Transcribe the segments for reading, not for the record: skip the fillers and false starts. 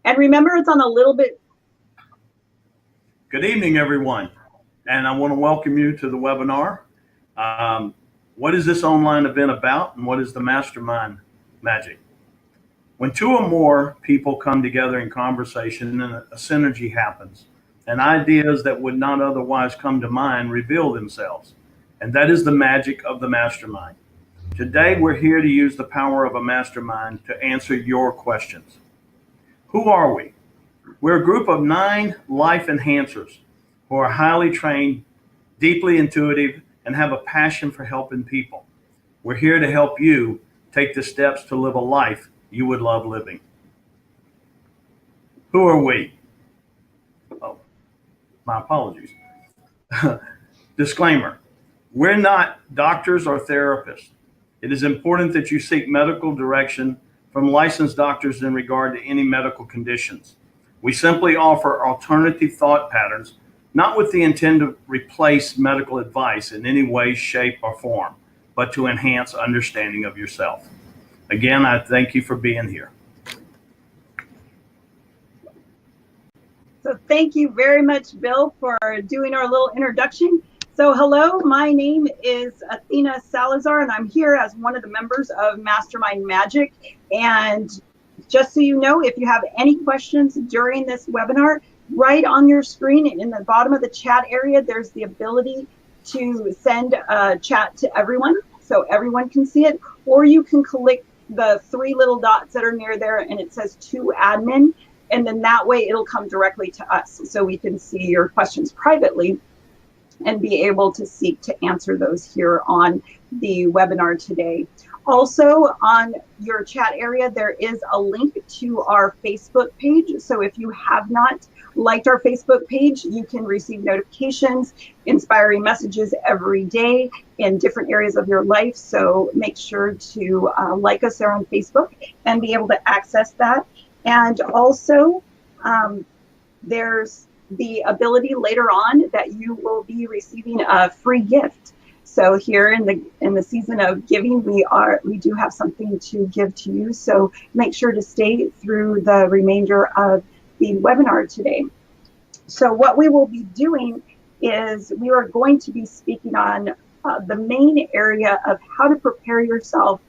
And remember, it's on a little bit. Good evening, everyone. And I want to welcome you to the webinar. What is this online event about, and what is the Mastermind Magic? When two or more people come together in conversation, then a synergy happens, and ideas that would not otherwise come to mind reveal themselves. And that is the magic of the mastermind. Today, we're here to use the power of a mastermind to answer your questions. Who are we? We're a group of 9 life enhancers who are highly trained, deeply intuitive, and have a passion for helping people. We're here to help you take the steps to live a life you would love living. Who are we? Oh, my apologies. Disclaimer, we're not doctors or therapists. It is important that you seek medical direction from licensed doctors in regard to any medical conditions. We simply offer alternative thought patterns, not with the intent to replace medical advice in any way, shape, or form, but to enhance understanding of yourself. Again, I thank you for being here. So thank you very much, Bill, for doing our little introduction. So hello, my name is Athena Salazar, and I'm here as one of the members of Mastermind Magic. And just so you know, if you have any questions during this webinar, right on your screen in the bottom of the chat area, there's the ability to send a chat to everyone so everyone can see it, or you can click the 3 little dots that are near there and it says to admin, and then that way it'll come directly to us so we can see your questions privately and be able to seek to answer those here on the webinar today. Also, on your chat area, there is a link to our Facebook page. So if you have not liked our Facebook page, you can receive notifications, inspiring messages every day in different areas of your life. So make sure to like us there on Facebook and be able to access that. And also, there's the ability later on that you will be receiving a free gift. So here in the season of giving, we do have something to give to you. So make sure to stay through the remainder of the webinar today. So what we will be doing is we are going to be speaking on the main area of how to prepare yourself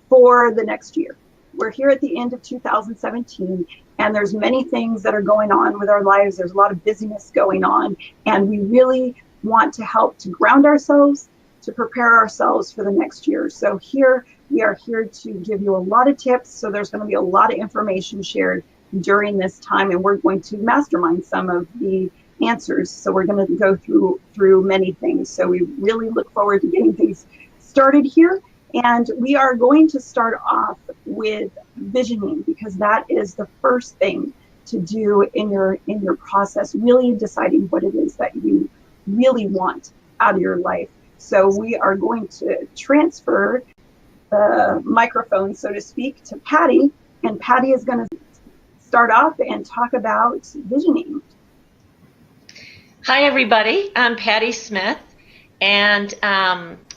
for the next year. We're here at the end of 2017, and there's many things that are going on with our lives. There's a lot of busyness going on, and we really want to help to ground ourselves, to prepare ourselves for the next year. So here, we are here to give you a lot of tips. So there's going to be a lot of information shared during this time, and we're going to mastermind some of the answers. So we're going to go through many things. So we really look forward to getting things started here. And we are going to start off with visioning, because that is the first thing to do in your process, really deciding what it is that you really want out of your life. So we are going to transfer the microphone, so to speak, to Patty, and Patty is going to start off and talk about visioning. Hi, everybody. I'm Patty Smith, and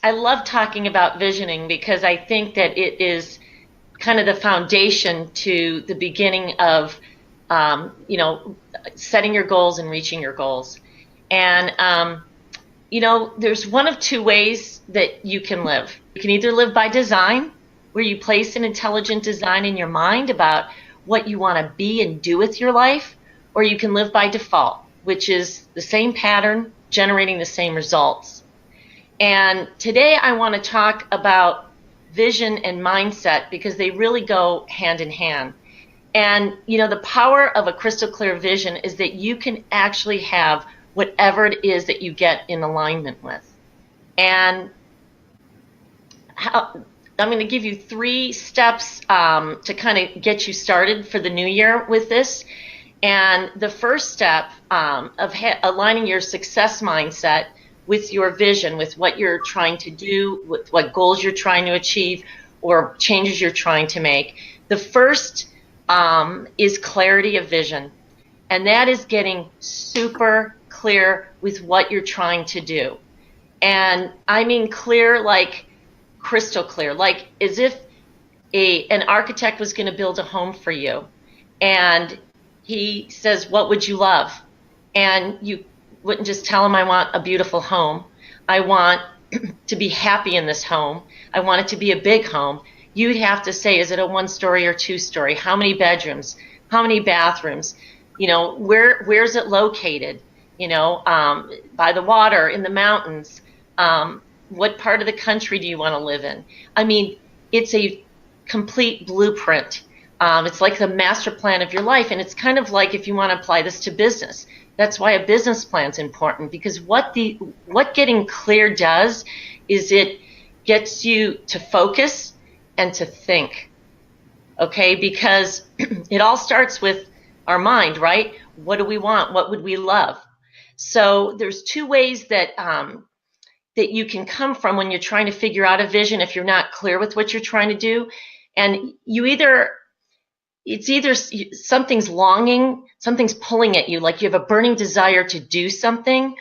I love talking about visioning because I think that it is kind of the foundation to the beginning of, setting your goals and reaching your goals. And, there's one of 2 ways that you can live. You can either live by design, where you place an intelligent design in your mind about what you want to be and do with your life, or you can live by default, which is the same pattern generating the same results. And today I want to talk about vision and mindset because they really go hand in hand. And, the power of a crystal clear vision is that you can actually have whatever it is that you get in alignment with. And I'm going to give you 3 steps to kind of get you started for the new year with this. And the first step of aligning your success mindset with your vision, with what you're trying to do, with what goals you're trying to achieve, or changes you're trying to make. The first is clarity of vision. And that is getting super clear with what you're trying to do. And I mean clear, like crystal clear, like as if an architect was going to build a home for you. And he says, what would you love? And you wouldn't just tell him, I want a beautiful home. I want to be happy in this home. I want it to be a big home. You'd have to say, is it a 1-story or 2-story? How many bedrooms? How many bathrooms? Where's it located? By the water, in the mountains. What part of the country do you want to live in? I mean, it's a complete blueprint. It's like the master plan of your life. And it's kind of like if you want to apply this to business. That's why a business plan is important, because what getting clear does is it gets you to focus and to think. Okay, because it all starts with our mind, right? What do we want? What would we love? So there's 2 ways that that you can come from when you're trying to figure out a vision if you're not clear with what you're trying to do. And it's either something's longing, something's pulling at you, like you have a burning desire to do something,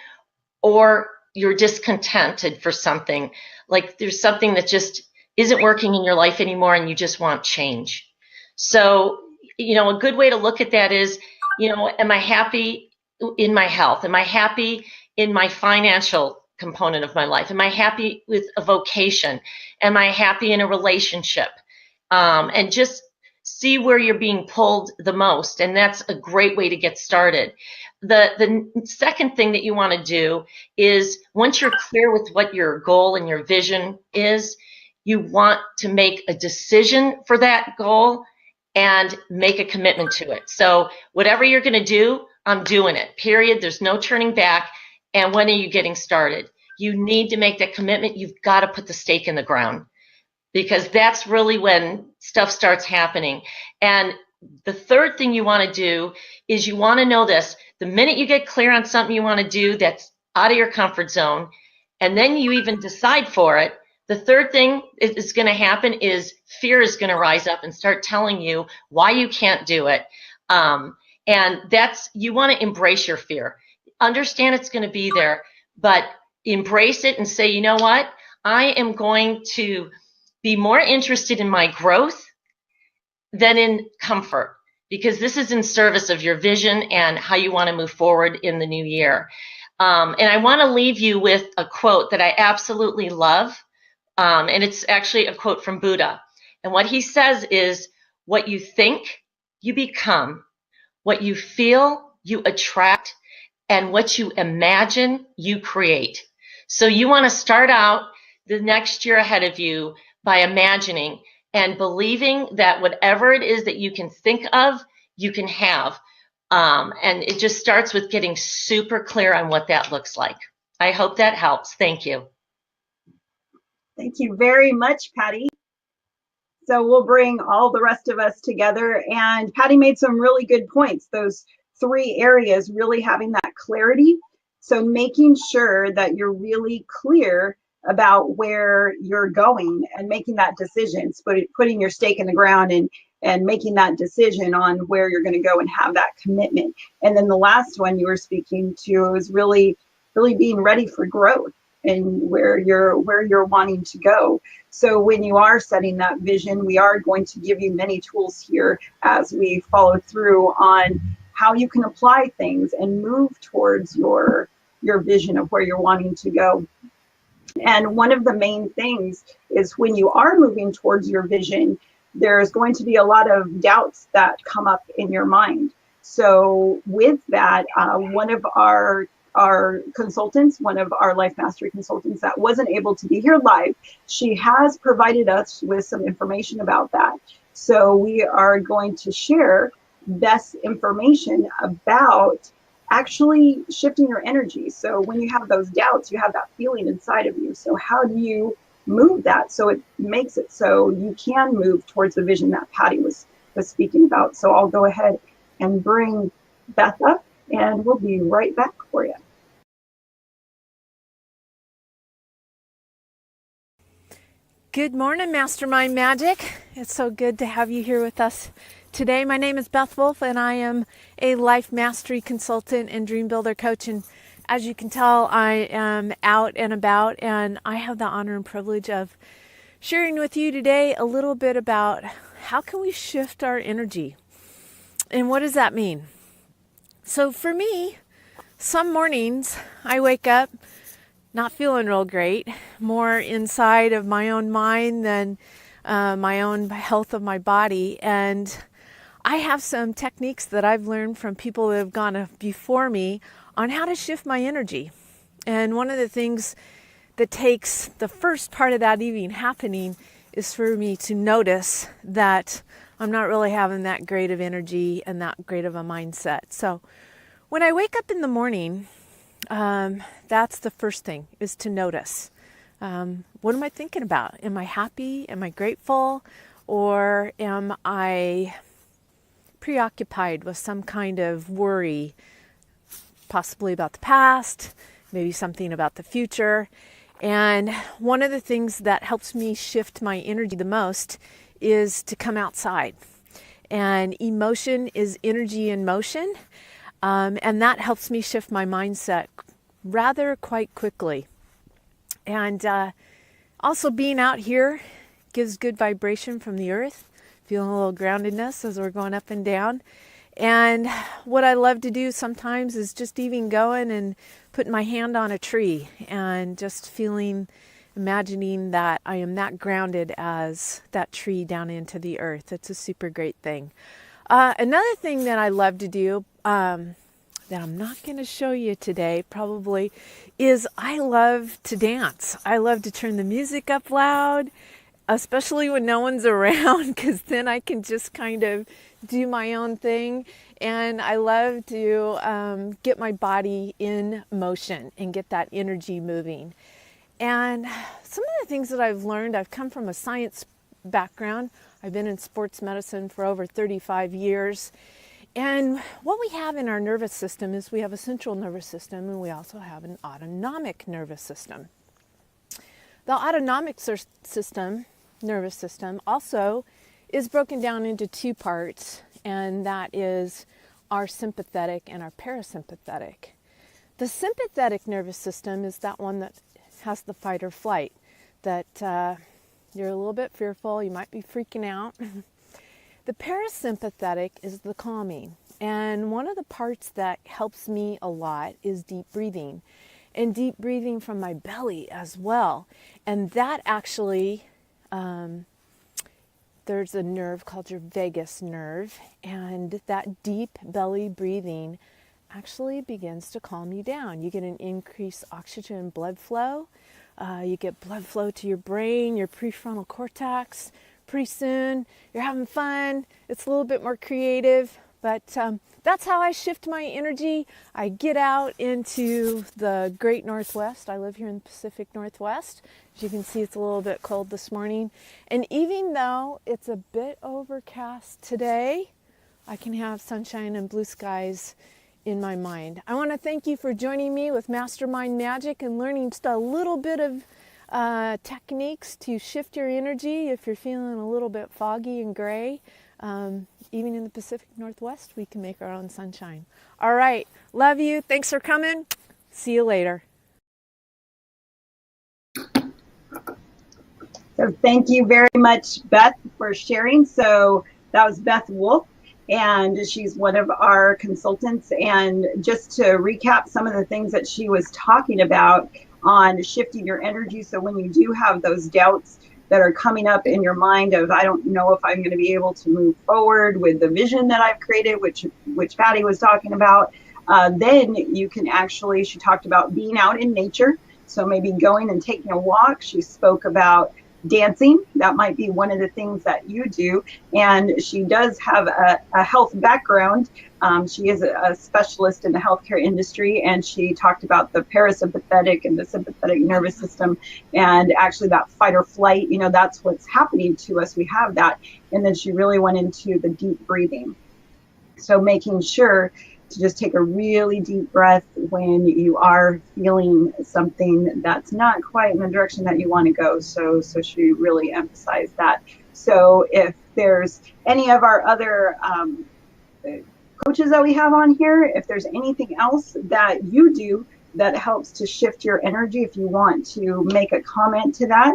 or you're discontented for something, like there's something that just isn't working in your life anymore and you just want change. So, a good way to look at that is, am I happy in my health? Am I happy in my financial component of my life? Am I happy with a vocation? Am I happy in a relationship? And just see where you're being pulled the most. And that's a great way to get started. The second thing that you want to do is, once you're clear with what your goal and your vision is, you want to make a decision for that goal and make a commitment to it. So whatever you're going to do, I'm doing it, period. There's no turning back. And when are you getting started? You need to make that commitment. You've got to put the stake in the ground, because that's really when stuff starts happening. And the third thing you want to do is, you want to know this: the minute you get clear on something you want to do that's out of your comfort zone, and then you even decide for it, the third thing is going to happen is fear is going to rise up and start telling you why you can't do it. And you want to embrace your fear. Understand it's going to be there, but embrace it and say, you know what? I am going to be more interested in my growth than in comfort, because this is in service of your vision and how you want to move forward in the new year. And I want to leave you with a quote that I absolutely love. And it's actually a quote from Buddha. And what he says is, what you think, you become. What you feel, you attract. And what you imagine, you create. So you want to start out the next year ahead of you by imagining and believing that whatever it is that you can think of, you can have. And it just starts with getting super clear on what that looks like. I hope that helps. Thank you. Thank you very much, Patty. So we'll bring all the rest of us together. And Patty made some really good points. Those 3 areas, really having that clarity. So making sure that you're really clear about where you're going and making that decision, putting your stake in the ground and making that decision on where you're going to go and have that commitment. And then the last one you were speaking to is really being ready for growth and where you're wanting to go. So when you are setting that vision, we are going to give you many tools here as we follow through on how you can apply things and move towards your vision of where you're wanting to go. And one of the main things is, when you are moving towards your vision, there's going to be a lot of doubts that come up in your mind. So with that, one of our consultants, one of our life mastery consultants that wasn't able to be here live, she has provided us with some information about that. So we are going to share this information about actually shifting your energy. So when you have those doubts, you have that feeling inside of you. So how do you move that so it makes it so you can move towards the vision that Patty was speaking about? So I'll go ahead and bring Beth up, and we'll be right back for you. Good morning, Mastermind Magic. It's so good to have you here with us today. My name is Beth Wolf, and I am a life mastery consultant and dream builder coach. And as you can tell, I am out and about, and I have the honor and privilege of sharing with you today a little bit about how can we shift our energy. And what does that mean? So for me, some mornings I wake up not feeling real great, more inside of my own mind than my own health of my body. And I have some techniques that I've learned from people that have gone before me on how to shift my energy. And one of the things that takes the first part of that even happening is for me to notice that I'm not really having that great of energy and that great of a mindset. So when I wake up in the morning, that's the first thing, is to notice. What am I thinking about? Am I happy? Am I grateful? Or am I preoccupied with some kind of worry, possibly about the past, maybe something about the future? And one of the things that helps me shift my energy the most is to come outside. And emotion is energy in motion. And that helps me shift my mindset rather quite quickly. And also being out here gives good vibration from the earth, feeling a little groundedness as we're going up and down. And what I love to do sometimes is just even going and putting my hand on a tree and just imagining that I am that grounded as that tree down into the earth. It's a super great thing. Another thing that I love to do, that I'm not going to show you today probably, is I love to dance. I love to turn the music up loud, especially when no one's around, because then I can just kind of do my own thing. And I love to get my body in motion and get that energy moving. And some of the things that I've learned, I've come from a science background. I've been in sports medicine for over 35 years. And what we have in our nervous system is we have a central nervous system, and we also have an autonomic nervous system. The autonomic nervous system also is broken down into two parts, and that is our sympathetic and our parasympathetic. The sympathetic nervous system is that one that has the fight or flight, that you're a little bit fearful, you might be freaking out. The parasympathetic is the calming. And one of the parts that helps me a lot is deep breathing, and deep breathing from my belly as well. And that actually, there's a nerve called your vagus nerve, and that deep belly breathing actually begins to calm you down. You get an increased oxygen blood flow. You get blood flow to your brain, your prefrontal cortex. Pretty soon you're having fun. It's a little bit more creative, but that's how I shift my energy. I get out into the great Northwest. I live here in the Pacific Northwest. As you can see, it's a little bit cold this morning. And even though it's a bit overcast today, I can have sunshine and blue skies in my mind. I want to thank you for joining me with Mastermind Magic and learning just a little bit of techniques to shift your energy if you're feeling a little bit foggy and gray. Even in the Pacific Northwest, we can make our own sunshine. All right. Love you. Thanks for coming. See you later. So thank you very much, Beth, for sharing. So that was Beth Wolf, and she's one of our consultants. And just to recap some of the things that she was talking about on shifting your energy. So when you do have those doubts that are coming up in your mind of, I don't know if I'm going to be able to move forward with the vision that I've created, which Patty was talking about, then you can actually, she talked about being out in nature. So maybe going and taking a walk. She spoke about dancing. That might be one of the things that you do. And she does have a health background. She is a specialist in the healthcare industry, and she talked about the parasympathetic and the sympathetic nervous system, and actually that fight or flight, that's what's happening to us. We have that. And then she really went into the deep breathing. So making sure to just take a really deep breath when you are feeling something that's not quite in the direction that you want to go. So she really emphasized that. So if there's any of our other coaches that we have on here, if there's anything else that you do that helps to shift your energy, if you want to make a comment to that,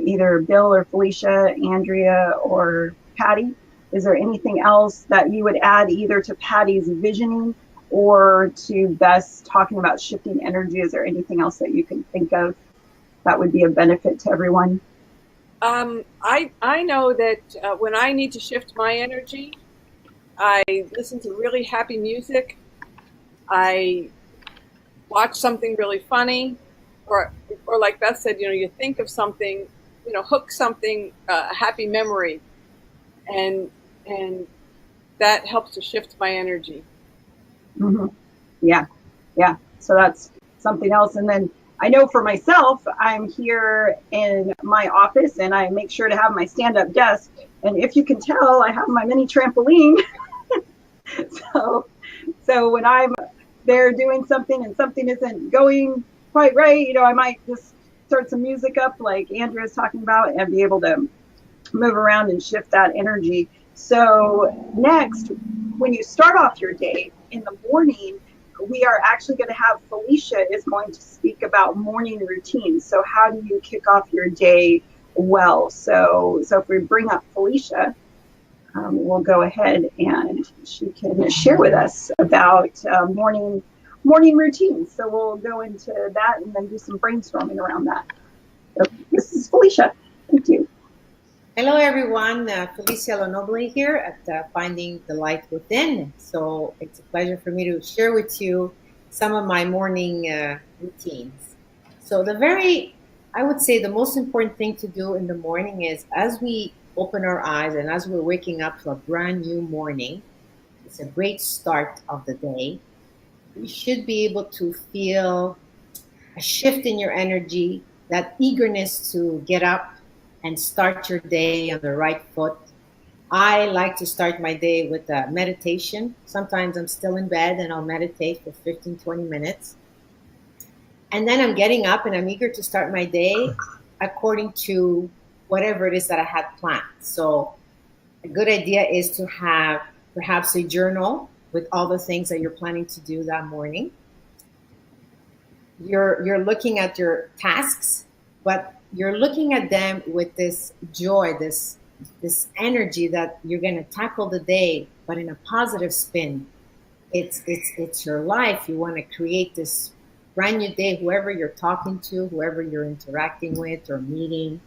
either Bill or Felicia, Andrea or Patty, is there anything else that you would add either to Patty's visioning or to best talking about shifting energy? Is there anything else that you can think of that would be a benefit to everyone? I know that when I need to shift my energy, I listen to really happy music. I watch something really funny, or like Beth said, you think of something, hook something, a happy memory, and and that helps to shift my energy. Mm-hmm. Yeah, yeah. So that's something else. And then I know for myself, I'm here in my office and I make sure to have my stand-up desk. And if you can tell, I have my mini trampoline. So when I'm there doing something and something isn't going quite right, I might just start some music up like Andrea's talking about and be able to move around and shift that energy. So next, when you start off your day in the morning, we are actually going to have Felicia is going to speak about morning routines. So how do you kick off your day well? So if we bring up Felicia, we'll go ahead and she can share with us about morning routines. So we'll go into that and then do some brainstorming around that. So this is Felicia. Thank you. Hello, everyone. Felicia Lonoble here at Finding the Light Within. So it's a pleasure for me to share with you some of my morning routines. So I would say the most important thing to do in the morning is as we open our eyes and as we're waking up to a brand new morning, it's a great start of the day. You should be able to feel a shift in your energy, that eagerness to get up and start your day on the right foot. I like to start my day with a meditation. Sometimes I'm still in bed and I'll meditate for 15, 20 minutes. And then I'm getting up and I'm eager to start my day according to whatever it is that I had planned. So a good idea is to have perhaps a journal with all the things that you're planning to do that morning. You're looking at your tasks, but you're looking at them with this joy, this energy that you're going to tackle the day, but in a positive spin. It's your life. You want to create this brand new day, whoever you're talking to, whoever you're interacting with or meeting,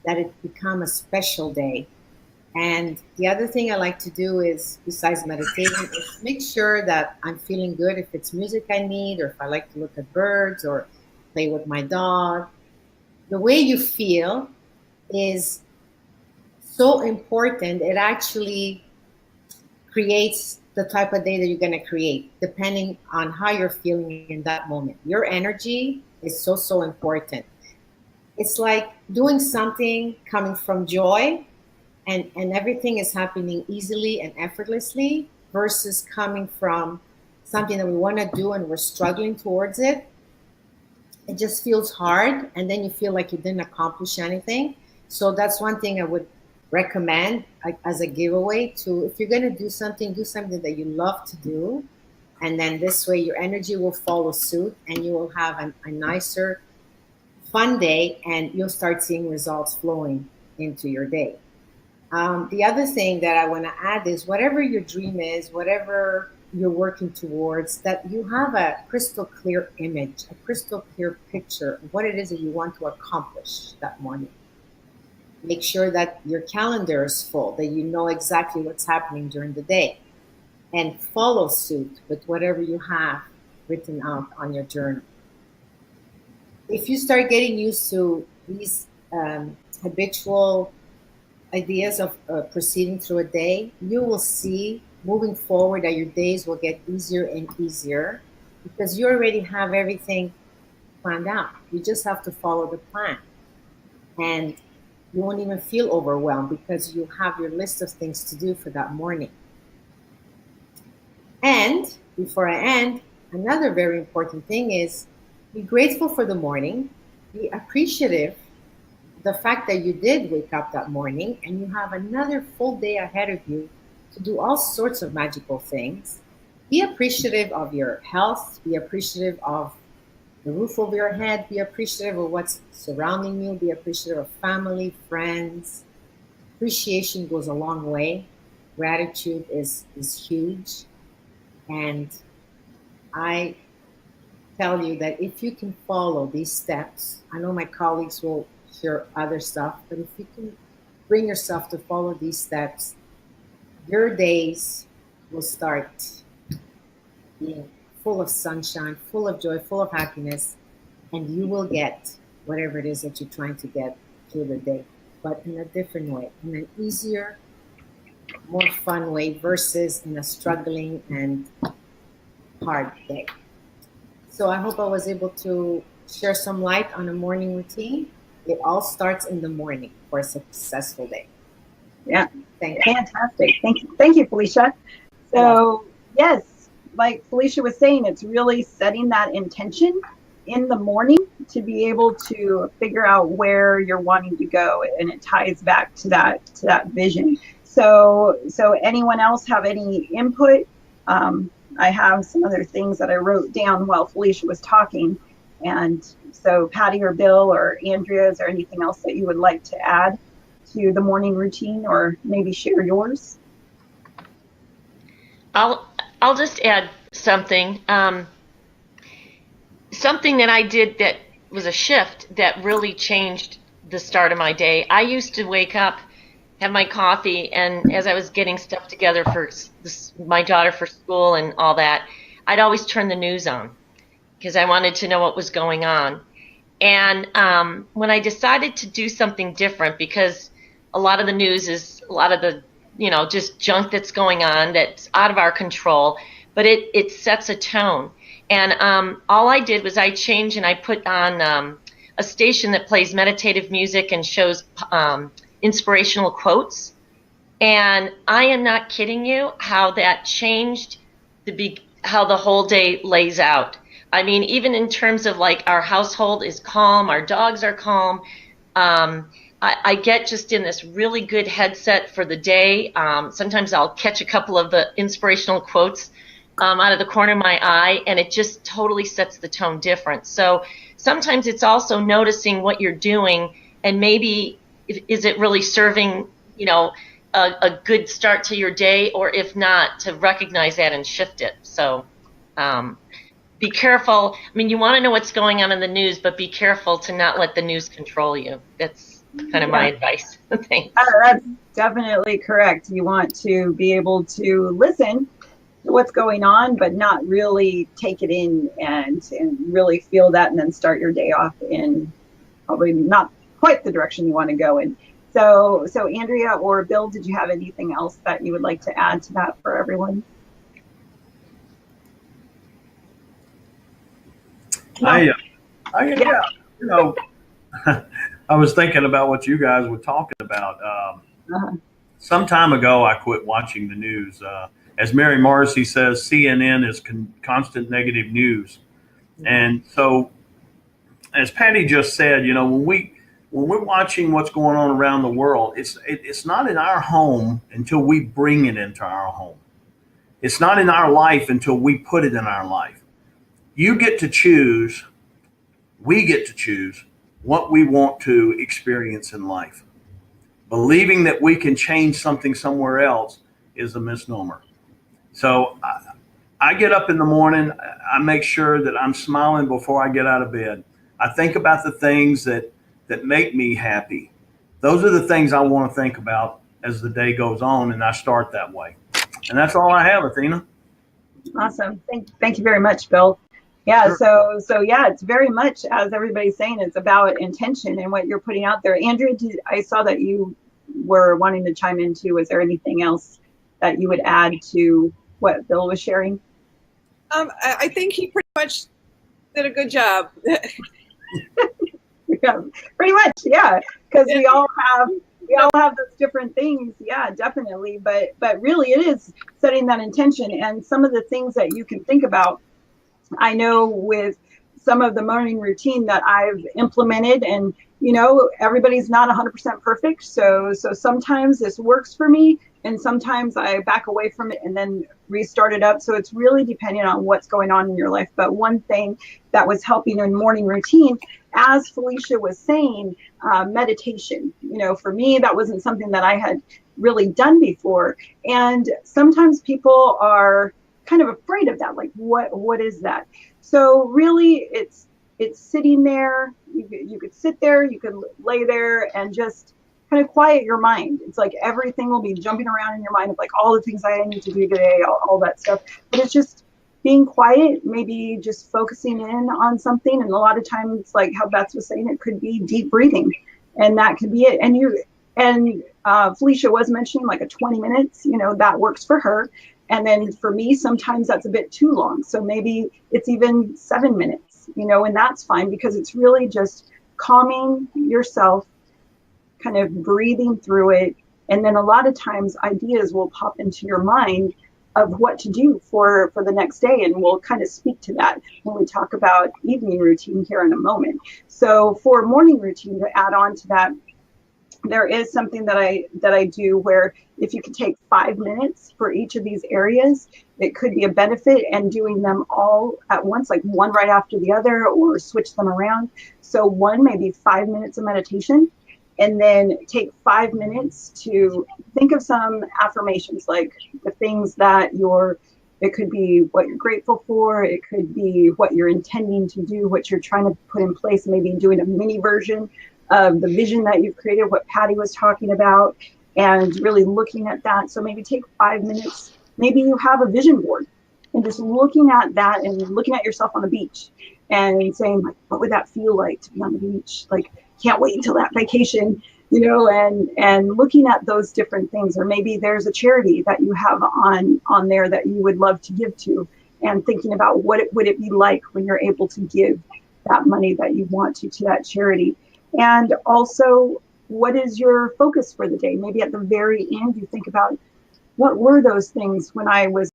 that it become a special day. And the other thing I like to do is, besides meditating, is make sure that I'm feeling good if it's music I need, or if I like to look at birds or play with my dog. The way you feel is so important. It actually creates the type of day that you're going to create, depending on how you're feeling in that moment. Your energy is so important. It's like doing something coming from joy and everything is happening easily and effortlessly versus coming from something that we want to do and we're struggling towards it. It just feels hard and then you feel like you didn't accomplish anything. So that's one thing I would recommend as a giveaway to, if you're going to do something that you love to do. And then this way your energy will follow suit and you will have a nicer, fun day and you'll start seeing results flowing into your day. The other thing that I want to add is whatever your dream is, whatever you're working towards, that you have a crystal clear image, a crystal clear picture of what it is that you want to accomplish that morning. Make sure that your calendar is full, that you know exactly what's happening during the day, and follow suit with whatever you have written out on your journal. If you start getting used to these habitual ideas of proceeding through a day, you will see moving forward that your days will get easier and easier because you already have everything planned out. You just have to follow the plan. And you won't even feel overwhelmed because you have your list of things to do for that morning. And before I end, another very important thing is be grateful for the morning, be appreciative the fact that you did wake up that morning and you have another full day ahead of you to do all sorts of magical things. Be appreciative of your health, be appreciative of the roof over your head, be appreciative of what's surrounding you, be appreciative of family, friends. Appreciation goes a long way. Gratitude is huge. And I tell you that if you can follow these steps, I know my colleagues will share other stuff, but if you can bring yourself to follow these steps, your days will start being full of sunshine, full of joy, full of happiness, and you will get whatever it is that you're trying to get through the day, but in a different way, in an easier, more fun way versus in a struggling and hard day. So I hope I was able to share some light on a morning routine. It all starts in the morning for a successful day. Yeah, Thank you. fantastic. Thank you, Felicia. So yes, like Felicia was saying, it's really setting that intention in the morning to be able to figure out where you're wanting to go, and it ties back to that vision. So anyone else have any input? I have some other things that I wrote down while Felicia was talking, and so Patty or Bill or Andrea, is there anything else that you would like to add to the morning routine, or maybe share yours? I'll just add something. Something that I did that was a shift that really changed the start of my day. I used to wake up, have my coffee, and as I was getting stuff together for my daughter for school and all that, I'd always turn the news on because I wanted to know what was going on. And when I decided to do something different, because a lot of the news is a lot of the, just junk that's going on that's out of our control, but it sets a tone. And all I did was I changed and I put on a station that plays meditative music and shows inspirational quotes. And I am not kidding you how that changed how the whole day lays out. I mean, even in terms of like our household is calm, our dogs are calm. I get just in this really good headset for the day. Sometimes I'll catch a couple of the inspirational quotes out of the corner of my eye, and it just totally sets the tone different. So sometimes it's also noticing what you're doing, and maybe is it really serving, a good start to your day, or if not, to recognize that and shift it. So be careful. I mean, you want to know what's going on in the news, but be careful to not let the news control you. That's kind of my advice. Thanks. That's definitely correct. You want to be able to listen to what's going on, but not really take it in and really feel that, and then start your day off in probably not quite the direction you want to go in. So Andrea or Bill, did you have anything else that you would like to add to that for everyone? Yeah, I was thinking about what you guys were talking about. Some time ago, I quit watching the news. As Mary Morrissey says, CNN is constant negative news. And so, as Patty just said, when we're watching what's going on around the world, it's not in our home until we bring it into our home. It's not in our life until we put it in our life. You get to choose, we get to choose what we want to experience in life. Believing that we can change something somewhere else is a misnomer. So I get up in the morning, I make sure that I'm smiling before I get out of bed. I think about the things that make me happy. Those are the things I want to think about as the day goes on, and I start that way. And that's all I have, Athena. Awesome. Thank you very much, Bill. Yeah, Sure. so yeah, it's very much, as everybody's saying, it's about intention and what you're putting out there. Andrea, I saw that you were wanting to chime in too. Was there anything else that you would add to what Bill was sharing? I think he pretty much did a good job. Yeah, pretty much, yeah, because we all have those different things. Yeah, definitely. But really, it is setting that intention, and some of the things that you can think about. I know with some of the morning routine that I've implemented, and everybody's not 100% perfect. So sometimes this works for me, and sometimes I back away from it and then restart it up. So it's really depending on what's going on in your life. But one thing that was helping in morning routine, as Felicia was saying, meditation. For me, that wasn't something that I had really done before. And sometimes people are kind of afraid of that. Like, what is that? So really, it's sitting there. You could sit there, you could lay there and just kind of quiet your mind. It's like everything will be jumping around in your mind of like all the things I need to do today, all that stuff. But it's just being quiet, maybe just focusing in on something. And a lot of times, like how Beth was saying, it could be deep breathing, and that could be it. And Felicia was mentioning like a 20 minutes, that works for her. And then for me, sometimes that's a bit too long. So maybe it's even 7 minutes, and that's fine, because it's really just calming yourself, kind of breathing through it. And then a lot of times ideas will pop into your mind of what to do for the next day. And we'll kind of speak to that when we talk about evening routine here in a moment. So for morning routine, to add on to that, there is something that I do where if you could take 5 minutes for each of these areas, it could be a benefit, and doing them all at once, like one right after the other, or switch them around. So one, maybe 5 minutes of meditation, and then take 5 minutes to think of some affirmations, like the things that it could be what you're grateful for. It could be what you're intending to do, what you're trying to put in place, maybe doing a mini version of the vision that you've created, what Patty was talking about, and really looking at that. So maybe take 5 minutes. Maybe you have a vision board, and just looking at that and looking at yourself on the beach and saying, like, what would that feel like to be on the beach? Like, can't wait until that vacation, and looking at those different things. Or maybe there's a charity that you have on there that you would love to give to, and thinking about what would it be like when you're able to give that money that you want to that charity. And also, what is your focus for the day? Maybe at the very end, you think about, what were those things when I was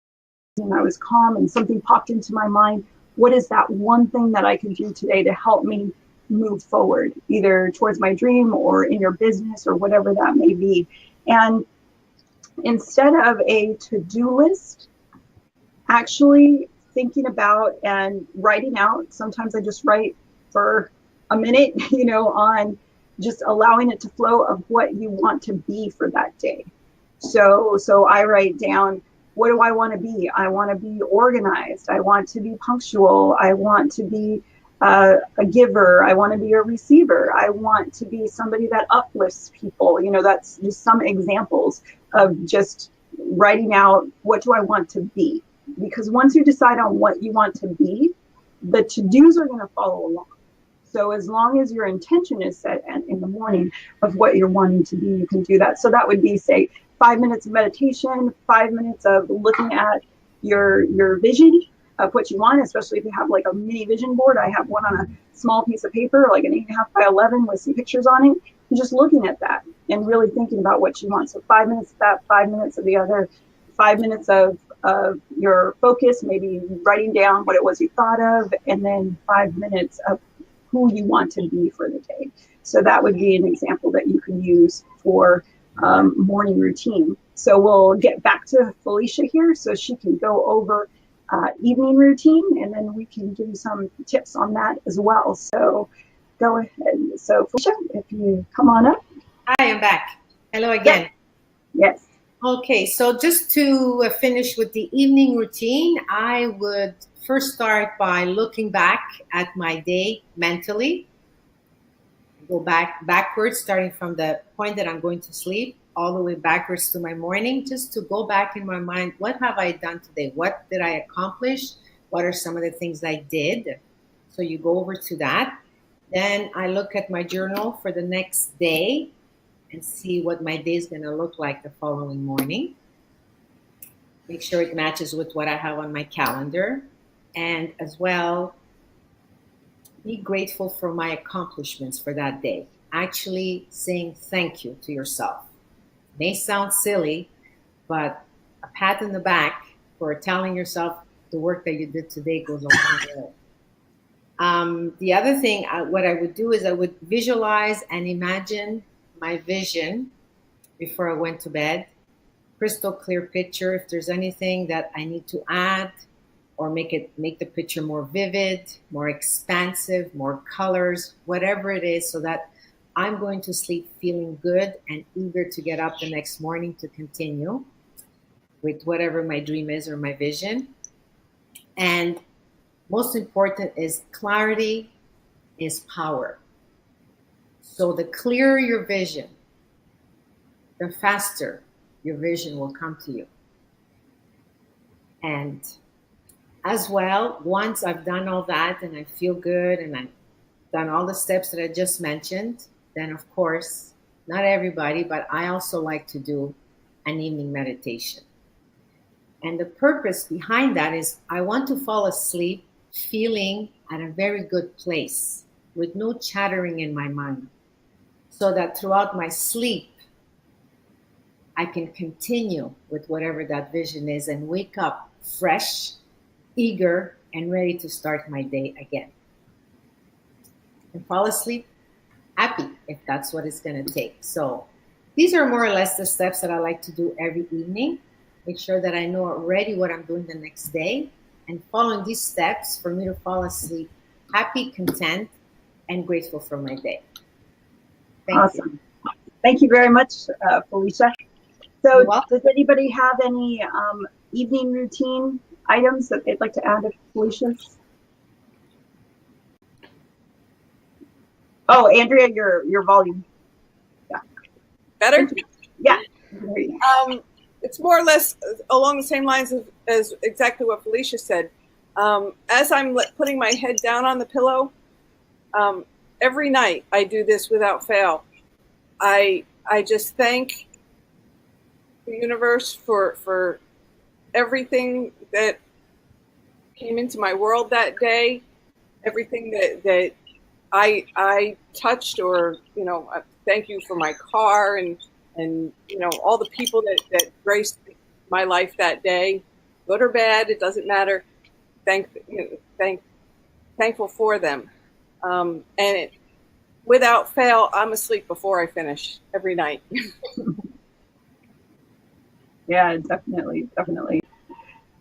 calm and something popped into my mind? What is that one thing that I can do today to help me move forward, either towards my dream or in your business or whatever that may be? And instead of a to-do list, actually thinking about and writing out. Sometimes I just write for a minute, on just allowing it to flow of what you want to be for that day. So I write down, what do I want to be? I want to be organized. I want to be punctual. I want to be a giver. I want to be a receiver. I want to be somebody that uplifts people. That's just some examples of just writing out, what do I want to be? Because once you decide on what you want to be, the to-dos are going to follow along. So as long as your intention is set in the morning of what you're wanting to be, you can do that. So that would be, say, 5 minutes of meditation, 5 minutes of looking at your vision of what you want, especially if you have like a mini vision board. I have one on a small piece of paper, like an 8.5 by 11 with some pictures on it. And just looking at that and really thinking about what you want. So 5 minutes of that, 5 minutes of the other, 5 minutes of your focus, maybe writing down what it was you thought of, and then 5 minutes of who you want to be for the day. So that would be an example that you can use for morning routine. So we'll get back to Felicia here so she can go over evening routine, and then we can give you some tips on that as well. So go ahead. So Felicia, if you come on up. I am back. Hello again. Yes. Okay, so just to finish with the evening routine, I would first start by looking back at my day mentally. Go backwards, starting from the point that I'm going to sleep, all the way backwards to my morning, just to go back in my mind, what have I done today? What did I accomplish? What are some of the things I did? So you go over to that. Then I look at my journal for the next day and see what my day is going to look like the following morning. Make sure it matches with what I have on my calendar. And as well, be grateful for my accomplishments for that day. Actually saying thank you to yourself. May sound silly, but a pat in the back for telling yourself the work that you did today goes a long way. The other thing, what I would do is I would visualize and imagine my vision before I went to bed. Crystal clear picture. If there's anything that I need to add or make the picture more vivid, more expansive, more colors, whatever it is, so that I'm going to sleep feeling good and eager to get up the next morning to continue with whatever my dream is or my vision. And most important is clarity is power. So the clearer your vision, the faster your vision will come to you. And as well, once I've done all that and I feel good and I've done all the steps that I just mentioned, then of course, not everybody, but I also like to do an evening meditation. And the purpose behind that is I want to fall asleep feeling at a very good place with no chattering in my mind, so that throughout my sleep, I can continue with whatever that vision is and wake up fresh, eager, and ready to start my day again. And fall asleep happy if that's what it's going to take. So these are more or less the steps that I like to do every evening. Make sure that I know already what I'm doing the next day, and following these steps for me to fall asleep happy, content, and grateful for my day. Thank you. Thank you very much, Felicia. So does anybody have any evening routine items that they'd like to add to Felicia's? Oh, Andrea, your volume. Yeah. Better? Yeah. It's more or less along the same lines as exactly what Felicia said. As I'm putting my head down on the pillow, every night I do this without fail. I just thank the universe for everything that came into my world that day, everything that I touched, or thank you for my car and all the people that graced my life that day, good or bad, it doesn't matter. Thankful for them, and without fail, I'm asleep before I finish every night. Yeah, definitely.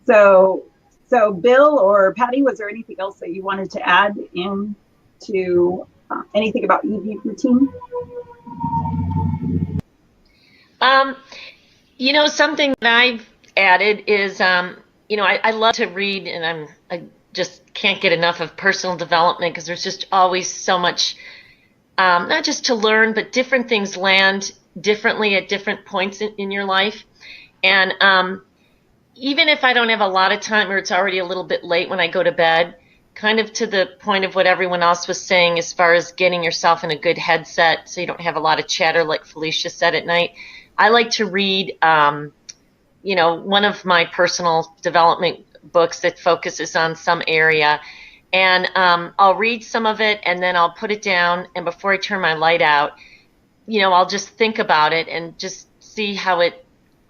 So Bill or Patty, was there anything else that you wanted to add in to anything about evening routine? Something that I've added is, I love to read, and I just can't get enough of personal development, because there's just always so much, not just to learn, but different things land differently at different points in your life. And even if I don't have a lot of time, or it's already a little bit late when I go to bed, kind of to the point of what everyone else was saying as far as getting yourself in a good headset so you don't have a lot of chatter like Felicia said at night, I like to read, one of my personal development books that focuses on some area. And I'll read some of it, and then I'll put it down. And before I turn my light out, I'll just think about it and just see how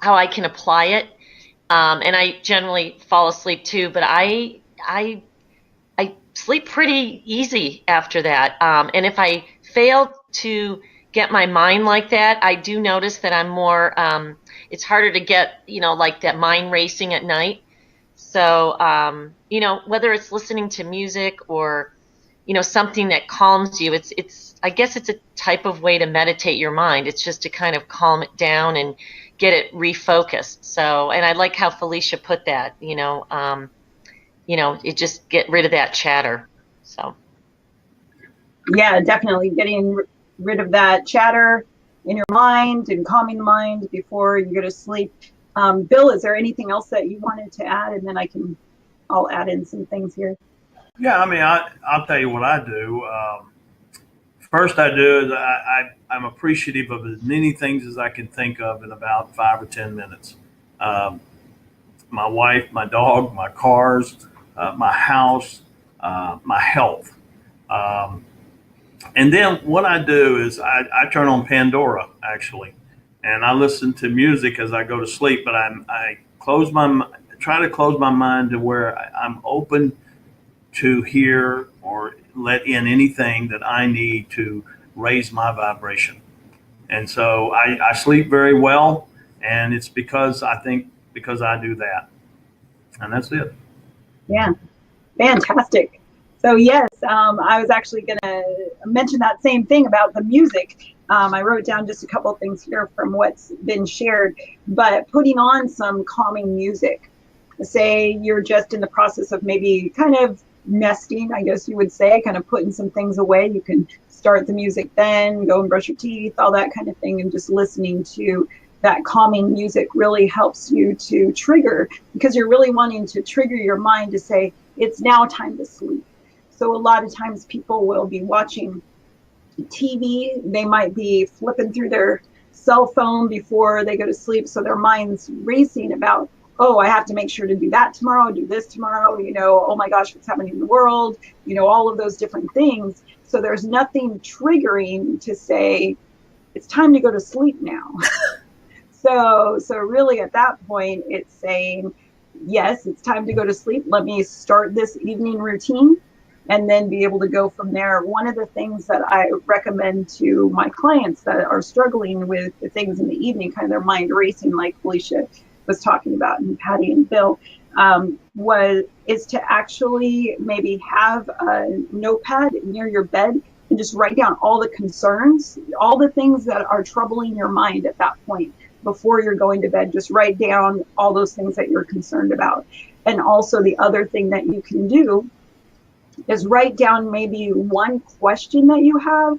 I can apply it. And I generally fall asleep too, but I sleep pretty easy after that. And if I fail to get my mind like that, I do notice that I'm more, it's harder to get, like that mind racing at night. So, whether it's listening to music or, something that calms you, I guess it's a type of way to meditate your mind. It's just to kind of calm it down and get it refocused. So, and I like how Felicia put that, it just get rid of that chatter. So. Yeah, definitely getting rid of that chatter in your mind and calming the mind before you go to sleep. Bill, is there anything else that you wanted to add? And then I'll add in some things here. Yeah, I'll tell you what I do. First I do is I'm appreciative of as many things as I can think of in about 5 or 10 minutes. My wife, my dog, my cars, my house, my health. And then what I do is I turn on Pandora, actually, and I listen to music as I go to sleep, but I try to close my mind to where I'm open to hear or let in anything that I need to raise my vibration. And so I sleep very well, and it's because I do that. And that's it. Yeah, fantastic. So yes, I was actually going to mention that same thing about the music. I wrote down just a couple of things here from what's been shared, but putting on some calming music say you're just in the process of maybe kind of nesting, I guess you would say, kind of putting some things away. You can start the music then, go and brush your teeth, all that kind of thing, and just listening to that calming music really helps you to trigger, because you're really wanting to trigger your mind to say, it's now time to sleep. So a lot of times people will be watching TV, they might be flipping through their cell phone before they go to sleep, so their mind's racing about, oh, I have to make sure to do that tomorrow, do this tomorrow, oh my gosh, what's happening in the world, all of those different things. So there's nothing triggering to say, it's time to go to sleep now. So really at that point, it's saying, yes, it's time to go to sleep. Let me start this evening routine and then be able to go from there. One of the things that I recommend to my clients that are struggling with the things in the evening, kind of their mind racing, like Felicia was talking about, and Patty and Bill, is to actually maybe have a notepad near your bed and just write down all the concerns, all the things that are troubling your mind at that point. Before you're going to bed, just write down all those things that you're concerned about. And also the other thing that you can do is write down maybe one question that you have,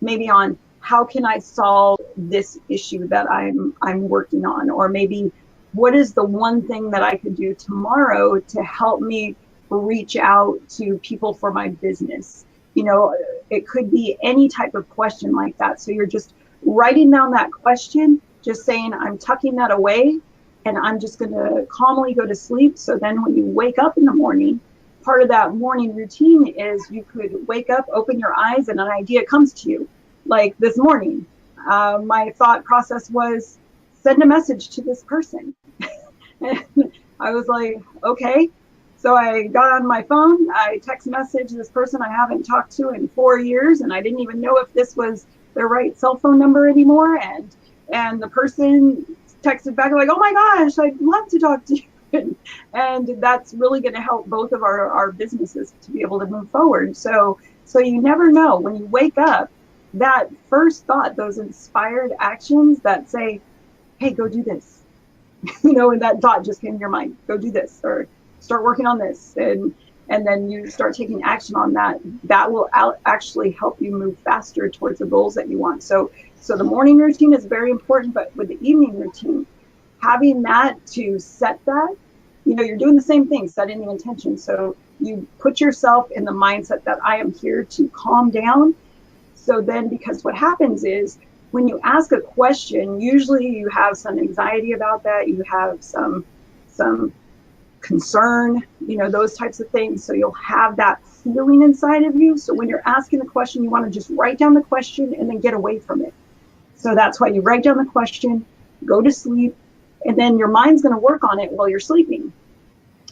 maybe on how can I solve this issue that I'm working on, or maybe what is the one thing that I could do tomorrow to help me reach out to people for my business. It could be any type of question like that. So you're just writing down that question, just saying, I'm tucking that away and I'm just going to calmly go to sleep. So then when you wake up in the morning, part of that morning routine is you could wake up, open your eyes, and an idea comes to you. Like this morning, my thought process was, send a message to this person. And I was like, okay. So I got on my phone, I text message this person I haven't talked to in 4 years, and I didn't even know if this was their right cell phone number anymore. And the person texted back like, oh my gosh, I'd love to talk to you. And that's really going to help both of our businesses to be able to move forward. So you never know when you wake up, that first thought, those inspired actions that say, hey, go do this, and that thought just came to your mind, go do this, or start working on this. And then you start taking action on that will actually help you move faster towards the goals that you want. So the morning routine is very important, but with the evening routine, having that to set that, you're doing the same thing, setting the intention. So you put yourself in the mindset that I am here to calm down. So then, because what happens is when you ask a question, usually you have some anxiety about that, you have some concern, those types of things. So you'll have that feeling inside of you. So when you're asking the question, you want to just write down the question and then get away from it. So that's why you write down the question, go to sleep, and then your mind's going to work on it while you're sleeping.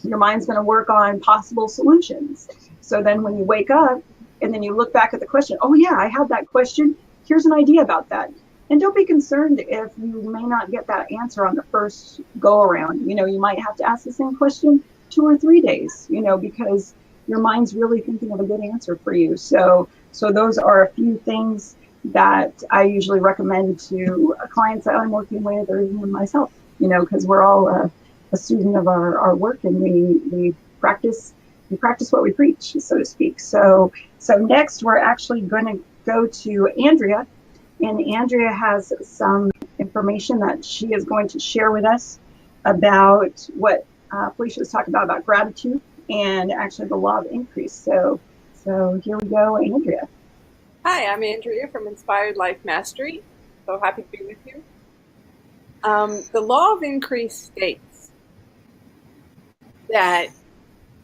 Your mind's going to work on possible solutions. So then when you wake up and then you look back at the question, oh yeah, I had that question. Here's an idea about that. And don't be concerned if you may not get that answer on the first go around. You might have to ask the same question 2 or 3 days, because your mind's really thinking of a good answer for you. So those are a few things that I usually recommend to clients that I'm working with, or even myself, because we're all a student of our work, and we practice what we preach, so to speak. So next we're actually going to go to Andrea, and Andrea has some information that she is going to share with us about what Felicia was talking about gratitude and actually the law of increase. So here we go, Andrea. Hi, I'm Andrea from Inspired Life Mastery. So happy to be with you. The law of increase states that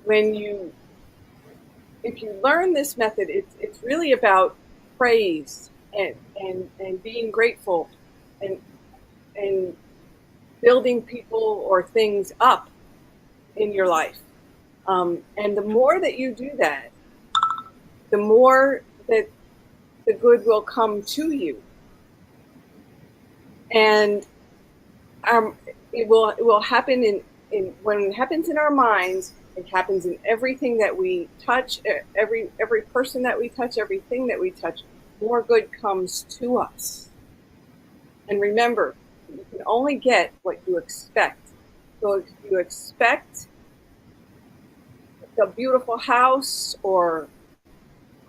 if you learn this method, it's really about praise and being grateful and building people or things up in your life. And the more that you do that, the more that the good will come to you. And it will happen in when it happens in our minds. It happens in everything that we touch, every person that we touch, everything that we touch. More good comes to us. And remember, you can only get what you expect. So if you expect a beautiful house or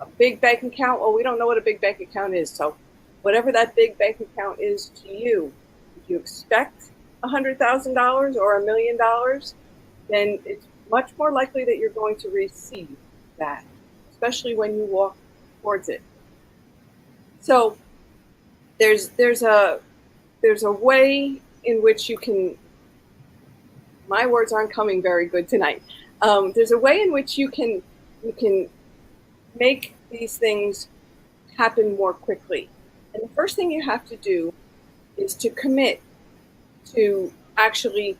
a big bank account, well, we don't know what a big bank account is. So whatever that big bank account is to you, if you expect $100,000 or $1 million, then it's much more likely that you're going to receive that, especially when you walk towards it. So there's a way in which you can, my words aren't coming very good tonight. There's a way in which you can make these things happen more quickly. And the first thing you have to do is to commit to actually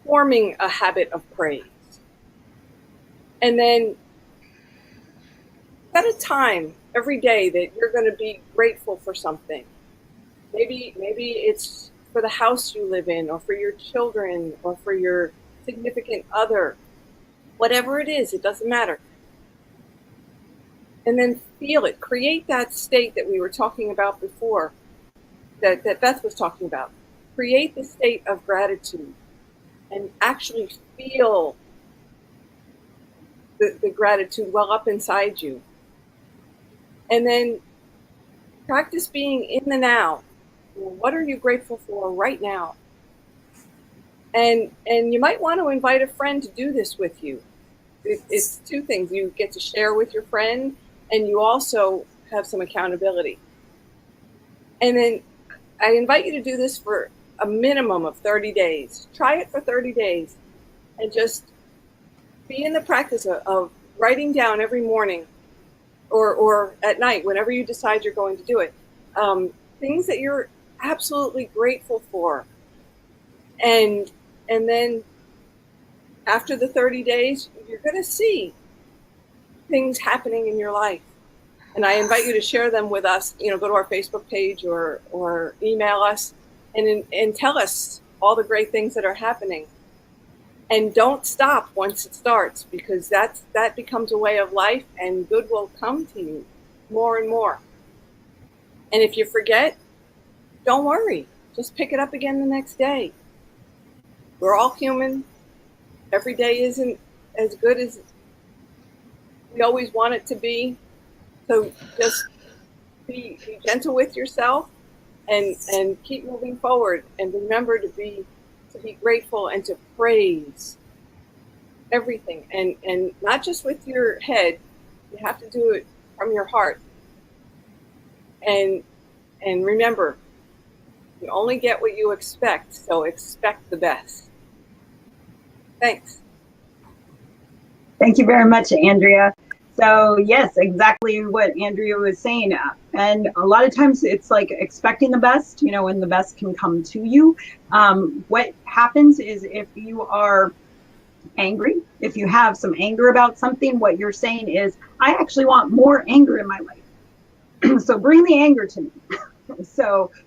forming a habit of praise. And then set a time every day that you're going to be grateful for something. Maybe it's for the house you live in, or for your children, or for your significant other. Whatever it is, it doesn't matter. And then feel it. Create that state that we were talking about before, that Beth was talking about. Create the state of gratitude and actually feel the gratitude well up inside you. And then practice being in the now. What are you grateful for right now? And you might want to invite a friend to do this with you. It's two things. You get to share with your friend, and you also have some accountability. And then I invite you to do this for a minimum of 30 days. Try it for 30 days and just be in the practice of writing down every morning or at night, whenever you decide you're going to do it, things that you're absolutely grateful for. And then after the 30 days, you're going to see things happening in your life. And I invite you to share them with us. Go to our Facebook page or email us and tell us all the great things that are happening. And don't stop once it starts, because that becomes a way of life, and good will come to you more and more. And if you forget, don't worry. Just pick it up again the next day. We're all human. Every day isn't as good as we always want it to be. So just be gentle with yourself and keep moving forward. And remember to be grateful and to praise everything. And not just with your head. You have to do it from your heart. And remember, you only get what you expect, so expect the best. Thanks. Thank you very much, Andrea. So yes, exactly what Andrea was saying. And a lot of times it's like expecting the best, when the best can come to you. What happens is if you are angry, if you have some anger about something, what you're saying is, I actually want more anger in my life. So bring the anger to me.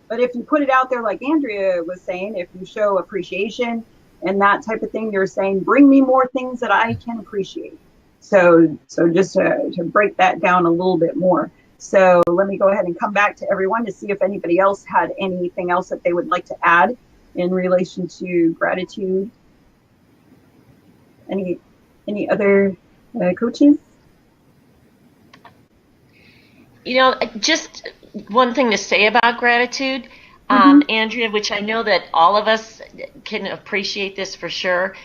But if you put it out there, like Andrea was saying, if you show appreciation and that type of thing, you're saying, bring me more things that I can appreciate. So just to break that down a little bit more. So let me go ahead and come back to everyone to see if anybody else had anything else that they would like to add in relation to gratitude. Any other coaches? Just one thing to say about gratitude, Andrea, which I know that all of us can appreciate this for sure,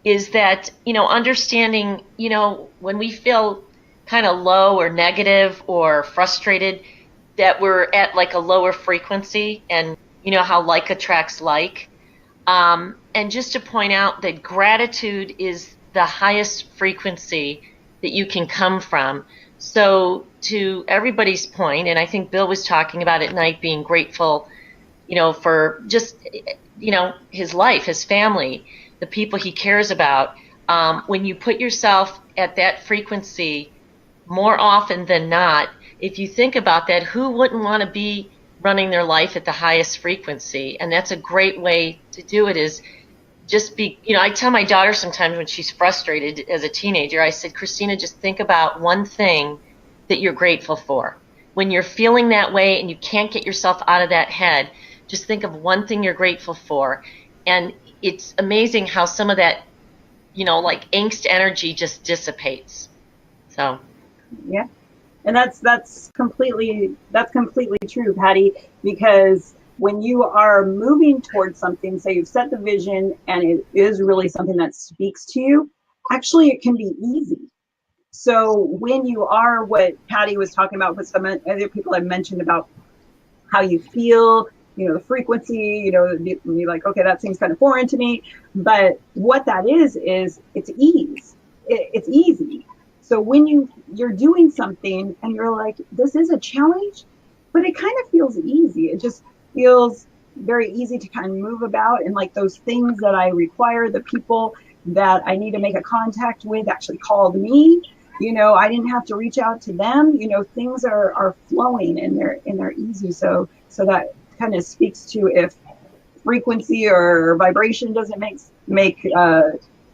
is that, understanding, when we feel kind of low or negative or frustrated, that we're at like a lower frequency, and how like attracts like. And just to point out that gratitude is the highest frequency that you can come from. So to everybody's point, and I think Bill was talking about at night being grateful, for just, his life, his family, the people he cares about. When you put yourself at that frequency more often than not, if you think about that, who wouldn't want to be running their life at the highest frequency? And that's a great way to do it, is just be, I tell my daughter sometimes when she's frustrated as a teenager, I said, Christina, just think about one thing that you're grateful for. When you're feeling that way and you can't get yourself out of that head, just think of one thing you're grateful for. And it's amazing how some of that, like angst energy just dissipates. So yeah. And that's completely true, Patty, because when you are moving towards something, say you've set the vision and it is really something that speaks to you, actually it can be easy. So when you are, what Patty was talking about with some other people I mentioned about how you feel, the frequency, you're like, okay, that seems kind of foreign to me. But what that is it's ease. It's easy. So when you're doing something and you're like, this is a challenge, but it kind of feels easy. It just feels very easy to kind of move about. And like those things that I require, the people that I need to make a contact with actually called me. I didn't have to reach out to them. Things are flowing and they're easy. So that kind of speaks to if frequency or vibration doesn't make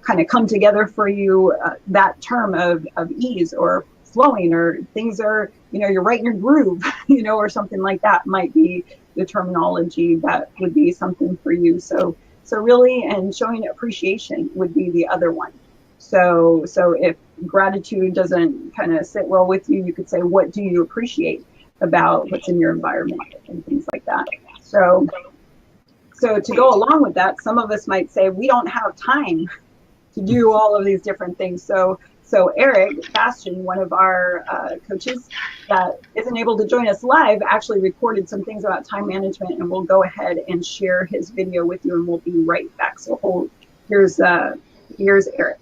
kind of come together for you, that term of ease or flowing, or things are, you're right in your groove, or something like that might be the terminology that would be something for you. So really, and showing appreciation would be the other one. So if gratitude doesn't kind of sit well with you, you could say, what do you appreciate about what's in your environment and things like that. So to go along with that, some of us might say we don't have time to do all of these different things. So Eric Bastian, one of our coaches that isn't able to join us live, actually recorded some things about time management, and we'll go ahead and share his video with you, and we'll be right back. So here's Eric.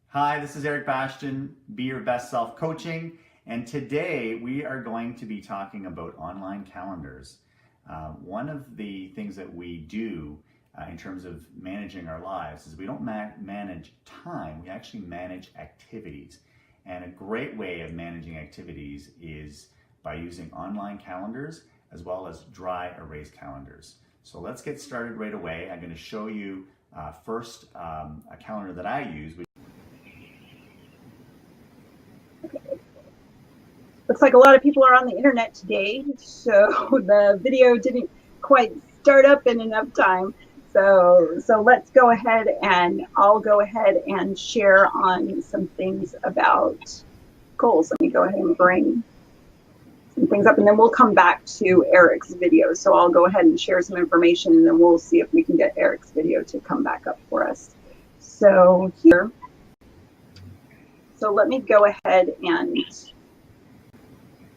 Hi, this is Eric Bastian, Be Your Best Self Coaching, and today we are going to be talking about online calendars. One of the things that we do in terms of managing our lives is we don't manage time, we actually manage activities. And a great way of managing activities is by using online calendars as well as dry erase calendars. So let's get started right away. I'm going to show you first a calendar that I use. Looks like a lot of people are on the internet today, so the video didn't quite start up in enough time. So let's go ahead, and I'll go ahead and share on some things about goals. Let me go ahead and bring some things up, and then we'll come back to Eric's video. So I'll go ahead and share some information, and then we'll see if we can get Eric's video to come back up for us. So here, so let me go ahead and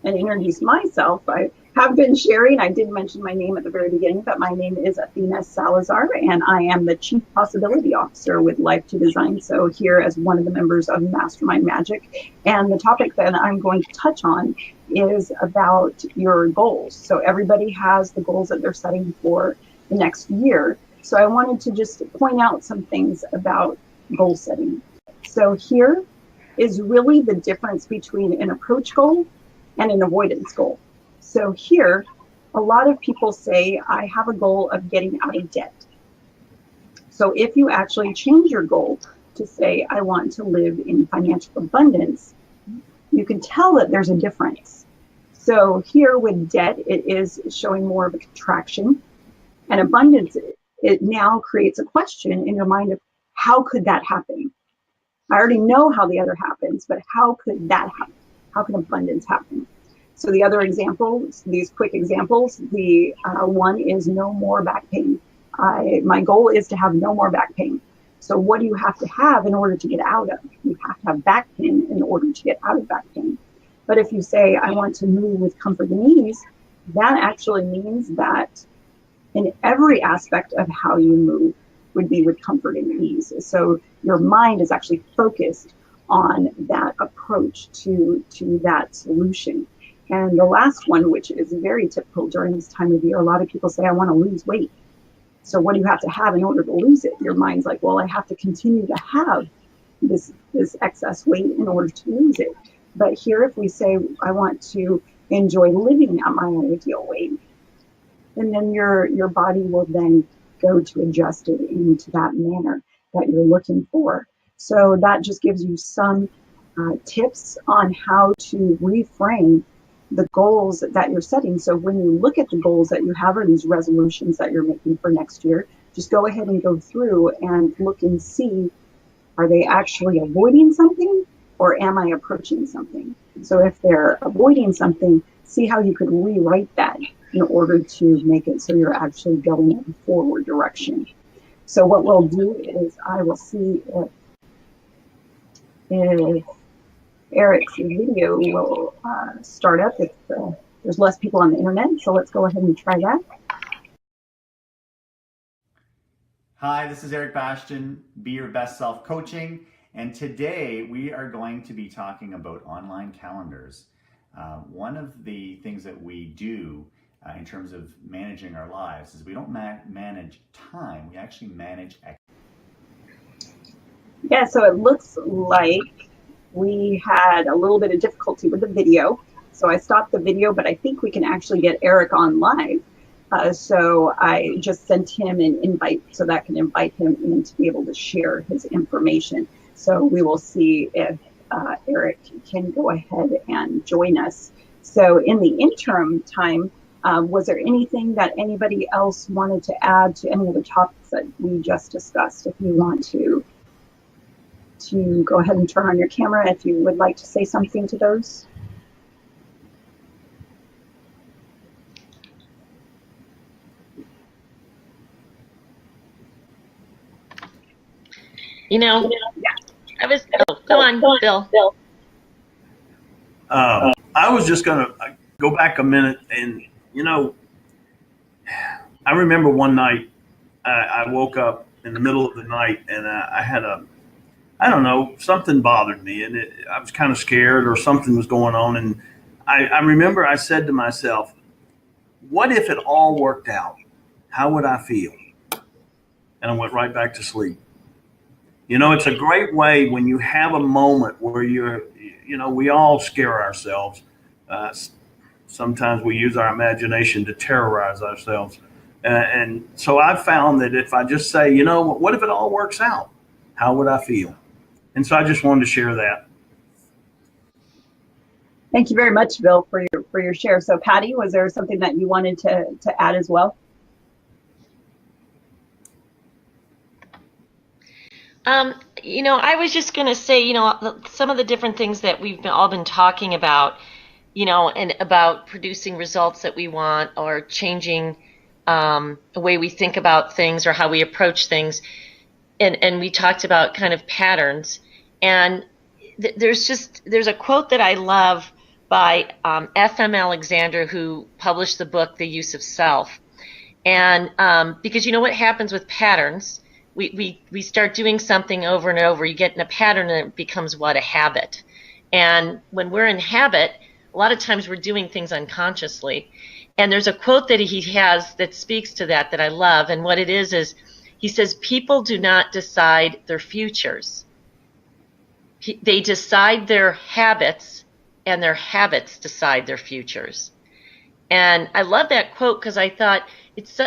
introduce myself. I have been sharing, I did mention my name at the very beginning, but my name is Athena Salazar, and I am the Chief Possibility Officer with Life to Design. So here as one of the members of Mastermind Magic. And the topic that I'm going to touch on is about your goals. So everybody has the goals that they're setting for the next year. So I wanted to just point out some things about goal setting. So here is really the difference between an approach goal and an avoidance goal. So here, a lot of people say, I have a goal of getting out of debt. So if you actually change your goal to say, I want to live in financial abundance, you can tell that there's a difference. So here with debt, it is showing more of a contraction, and abundance, it now creates a question in your mind of how could that happen? I already know how the other happens, but how could that happen? How can abundance happen? So the other examples, these quick examples, the one is no more back pain. My goal is to have no more back pain. So what do you have to have in order to get out of? You have to have back pain in order to get out of back pain. But if you say, I want to move with comfort and ease, that actually means that in every aspect of how you move would be with comfort and ease. So your mind is actually focused on that approach to that solution. And the last one, which is very typical during this time of year, a lot of people say, I want to lose weight. So what do you have to have in order to lose it? Your mind's like, well, I have to continue to have this excess weight in order to lose it. But here, if we say, I want to enjoy living at my ideal weight, and then your body will then go to adjust it into that manner that you're looking for. So that just gives you some tips on how to reframe the goals that you're setting. So when you look at the goals that you have or these resolutions that you're making for next year, just go ahead and go through and look and see, are they actually avoiding something or am I approaching something? So if they're avoiding something, see how you could rewrite that in order to make it so you're actually going in a forward direction. So what we'll do is I will see if Eric's video will start up if there's less people on the internet. So let's go ahead and try that. Hi, this is Eric Bastian, Be Your Best Self Coaching, and today we are going to be talking about online calendars. One of the things that we do in terms of managing our lives is we don't manage time, we actually manage. Yeah, so it looks like we had a little bit of difficulty with the video. So I stopped the video, but I think we can actually get Eric on live. So I just sent him an invite so that can invite him in to be able to share his information. So we will see if Eric can go ahead and join us. So in the interim time, was there anything that anybody else wanted to add to any of the topics that we just discussed? If you want to go ahead and turn on your camera if you would like to say something to those. I was, go on, Bill. I was just going to go back a minute and, I remember one night I woke up in the middle of the night and I had I don't know, something bothered me and I was kind of scared or something was going on. And I remember I said to myself, what if it all worked out? How would I feel? And I went right back to sleep. It's a great way when you have a moment where we all scare ourselves. Sometimes we use our imagination to terrorize ourselves. And so I found that if I just say, what if it all works out? How would I feel? And so I just wanted to share that. Thank you very much, Bill, for your share. So Patty, was there something that you wanted to add as well? I was just going to say, some of the different things that we've all been talking about, and about producing results that we want or changing the way we think about things or how we approach things. And we talked about kind of patterns. And there's a quote that I love by F.M. Alexander, who published the book, The Use of Self. And because what happens with patterns, we start doing something over and over. You get in a pattern and it becomes a habit. And when we're in habit, a lot of times we're doing things unconsciously. And there's a quote that he has that speaks to that I love. And what it is he says, people do not decide their futures. They decide their habits, and their habits decide their futures. And I love that quote because I thought it's,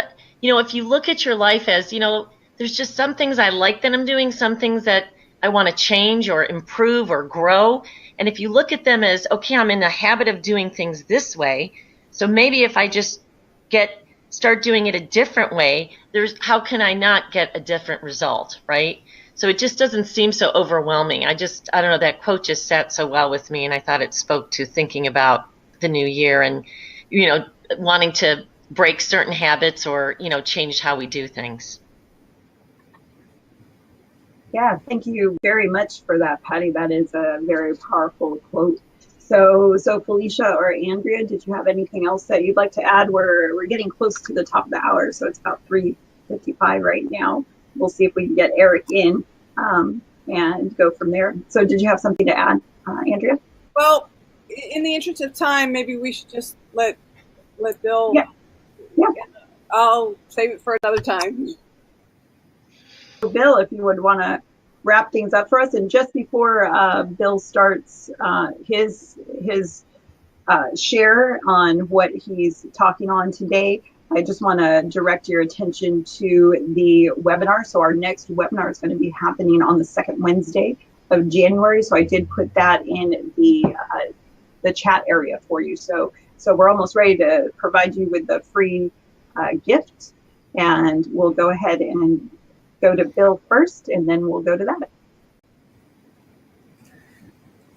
if you look at your life as, there's just some things I like that I'm doing, some things that I want to change or improve or grow. And if you look at them as, okay, I'm in the habit of doing things this way, so maybe if I just start doing it a different way, how can I not get a different result, right? So it just doesn't seem so overwhelming. I don't know, that quote just sat so well with me, and I thought it spoke to thinking about the new year and, wanting to break certain habits or, change how we do things. Yeah, thank you very much for that, Patty. That is a very powerful quote. So Felicia or Andrea, did you have anything else that you'd like to add? We're getting close to the top of the hour, so it's about 3:55 right now. We'll see if we can get Eric in and go from there. So did you have something to add, Andrea? Well, in the interest of time, maybe we should just let Bill. Yeah. I'll save it for another time. So Bill, if you would want to wrap things up for us, and just before Bill starts his share on what he's talking on today, I just want to direct your attention to the webinar. So our next webinar is going to be happening on the second Wednesday of January. So I did put that in the the chat area for you. So we're almost ready to provide you with the free gift, and we'll go ahead and go to Bill first, and then we'll go to that.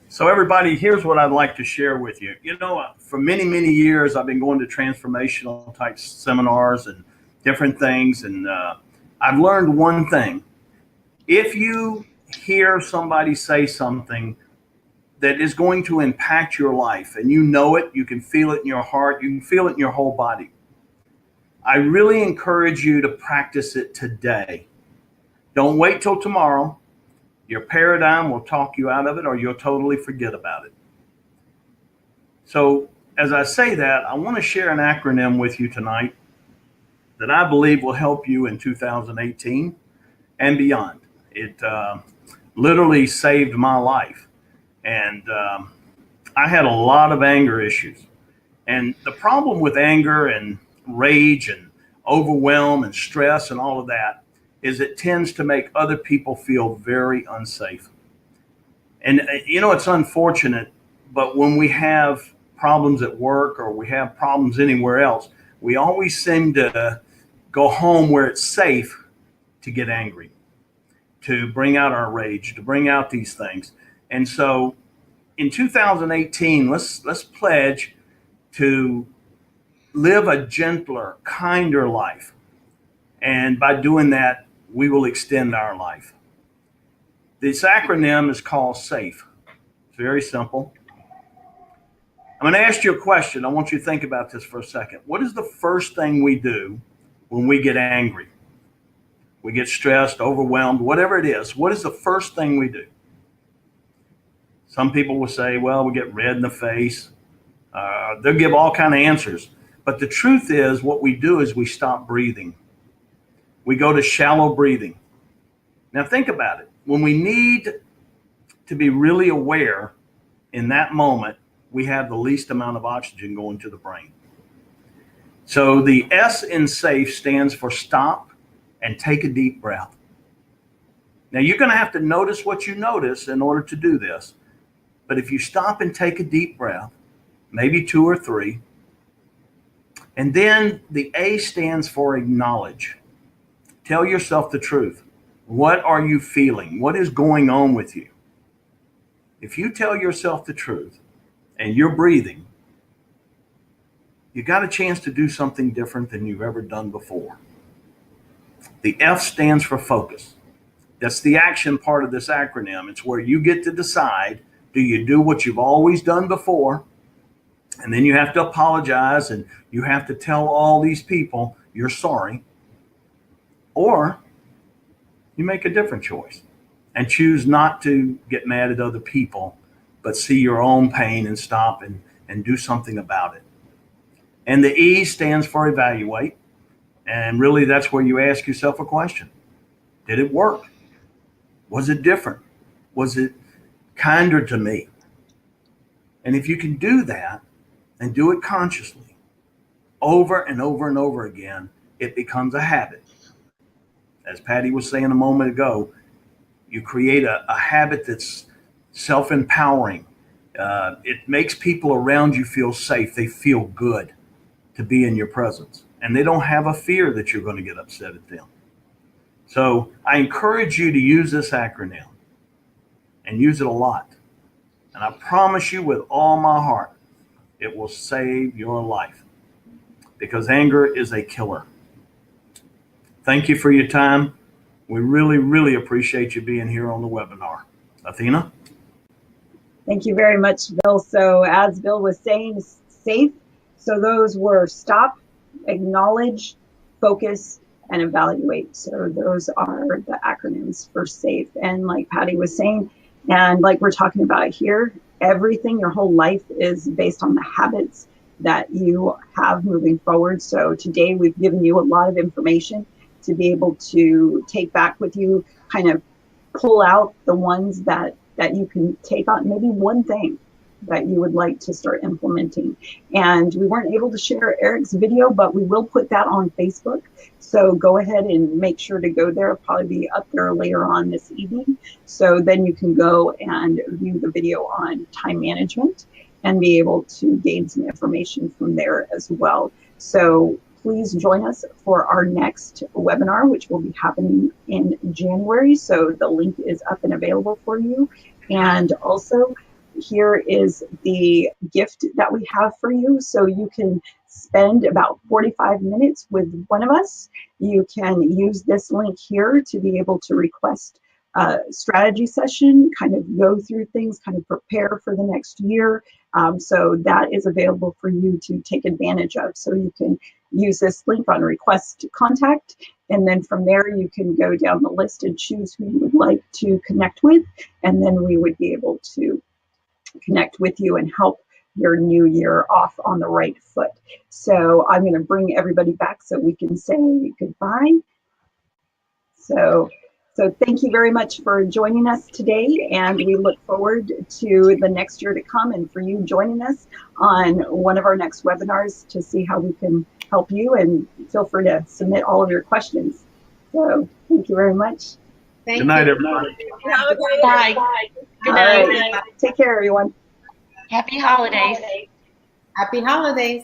So everybody, here's what I'd like to share with you. You know, for many, many years, I've been going to transformational type seminars and different things. And I've learned one thing. If you hear somebody say something that is going to impact your life, and you know it, you can feel it in your heart, you can feel it in your whole body, I really encourage you to practice it today. Don't wait till tomorrow. Your paradigm will talk you out of it, or you'll totally forget about it. So as I say that, I want to share an acronym with you tonight that I believe will help you in 2018 and beyond. It literally saved my life. And I had a lot of anger issues. And the problem with anger and rage and overwhelm and stress and all of that is it tends to make other people feel very unsafe. And you know, it's unfortunate, but when we have problems at work or we have problems anywhere else, we always seem to go home where it's safe to get angry, to bring out our rage, to bring out these things. And so in 2018, let's pledge to live a gentler, kinder life. And by doing that, we will extend our life. This acronym is called SAFE. It's very simple. I'm going to ask you a question. I want you to think about this for a second. What is the first thing we do when we get angry? We get stressed, overwhelmed, whatever it is. What is the first thing we do? Some people will say, well, we get red in the face. They'll give all kinds of answers. But the truth is, what we do is we stop breathing. We go to shallow breathing. Now think about it. When we need to be really aware in that moment, we have the least amount of oxygen going to the brain. So the S in SAFE stands for stop and take a deep breath. Now you're going to have to notice what you notice in order to do this. But if you stop and take a deep breath, maybe 2 or 3, and then the A stands for acknowledge. Tell yourself the truth. What are you feeling? What is going on with you? If you tell yourself the truth and you're breathing, you got a chance to do something different than you've ever done before. The F stands for focus. That's the action part of this acronym. It's where you get to decide, do you do what you've always done before? And then you have to apologize and you have to tell all these people you're sorry. Or you make a different choice and choose not to get mad at other people, but see your own pain and stop and do something about it. And the E stands for evaluate. And really that's where you ask yourself a question. Did it work? Was it different? Was it kinder to me? And if you can do that and do it consciously over and over and over again, it becomes a habit. As Patty was saying a moment ago, you create a habit that's self-empowering. It makes people around you feel safe. They feel good to be in your presence. And they don't have a fear that you're going to get upset at them. So I encourage you to use this acronym and use it a lot. And I promise you with all my heart, it will save your life because anger is a killer. Thank you for your time. We really, really appreciate you being here on the webinar. Athena? Thank you very much, Bill. So as Bill was saying, SAFE. So those were stop, acknowledge, focus, and evaluate. So those are the acronyms for SAFE. And like Patty was saying, and like we're talking about here, everything, your whole life is based on the habits that you have moving forward. So today we've given you a lot of information to be able to take back with you, kind of pull out the ones that you can take on, maybe one thing that you would like to start implementing. And we weren't able to share Eric's video, but we will put that on Facebook. So go ahead and make sure to go there. It'll probably be up there later on this evening. So then you can go and view the video on time management. and be able to gain some information from there as well. So please join us for our next webinar, which will be happening in January. So the link is up and available for you. And also, here is the gift that we have for you. So you can spend about 45 minutes with one of us. You can use this link here to be able to request a strategy session, kind of go through things, kind of prepare for the next year. So that is available for you to take advantage of. So you can use this link on request contact, and then from there you can go down the list and choose who you would like to connect with, and then we would be able to connect with you and help your new year off on the right foot. So I'm going to bring everybody back so we can say goodbye. So thank you very much for joining us today, and we look forward to the next year to come and for you joining us on one of our next webinars to see how we can help you, and feel free to submit all of your questions. So thank you very much. Good night, everybody. Bye. Good night. Take care, everyone. Happy holidays. Happy holidays.